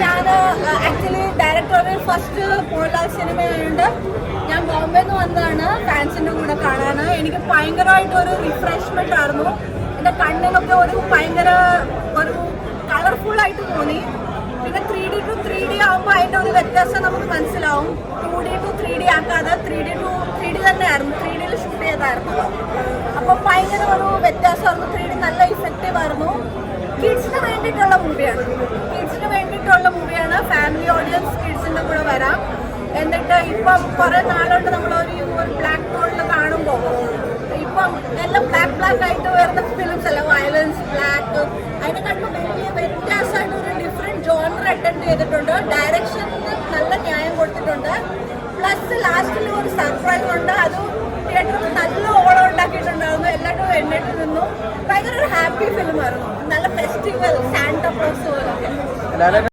ഞാൻ actually ഡയറക്ടറിൽ first Mohanlal സിനിമയുണ്ട്. ഞാൻ ബോംബെന്ന് വന്നതാണ് ഫാൻസിൻ്റെ കൂടെ കാണാൻ. എനിക്ക് ഭയങ്കരമായിട്ട് ഒരു റിഫ്രഷ്മെൻ്റ് ആയിരുന്നു. എൻ്റെ കണ്ണിനൊക്കെ ഒരു ഭയങ്കര ഒരു കളർഫുള്ളായിട്ട് തോന്നി. പിന്നെ 3D to 3D ആകുമ്പോൾ അതിൻ്റെ ഒരു വ്യത്യാസം നമുക്ക് മനസ്സിലാവും. 2D to 3D ആക്കാതെ 3D to 3D തന്നെയായിരുന്നു, 3Dയിൽ ഷൂട്ട് ചെയ്തായിരുന്നു. അപ്പോൾ ഭയങ്കര ഒരു വ്യത്യാസമായിരുന്നു. 3D നല്ല ഇഫക്റ്റീവ് ആയിരുന്നു. കിഡ്സിന് വേണ്ടിയിട്ടുള്ള മൂവിയാണ്. ഫാമിലി ഓഡിയൻസ് കിഡ്സിൻ്റെ കൂടെ വരാം. എന്നിട്ട് ഇപ്പം കുറേ നാളുകൊണ്ട് നമ്മളൊരു ബ്ലാക്ക് ടോണിൽ കാണുമ്പോൾ ഇപ്പം എല്ലാം ബ്ലാക്ക് ആയിട്ട് വരുന്ന ഫിലിംസ് അല്ല, വയലൻസ് ബ്ലാക്ക്, അതിനെക്കാട്ടും വലിയ വ്യത്യാസമായിട്ട് ഒരു ഡിഫറെൻറ്റ് ജോണർ അറ്റൻഡ് ചെയ്തിട്ടുണ്ട്. ഡയറക്ഷന് നല്ല ന്യായം കൊടുത്തിട്ടുണ്ട്. പ്ലസ് ലാസ്റ്റിൽ ഒരു സർപ്രൈസ് ഉണ്ട്. അത് തിയേറ്ററിൽ നല്ല ഓളം ഉണ്ടാക്കിയിട്ടുണ്ടായിരുന്നു. എല്ലാവരും എണ്ണിട്ട് നിന്നു. ഭയങ്കര ഒരു ഹാപ്പി ഫിലിമായിരുന്നു. നല്ല ഫെസ്റ്റിവൽ സാന്റാ ക്ലോസ് പോലൊക്കെ.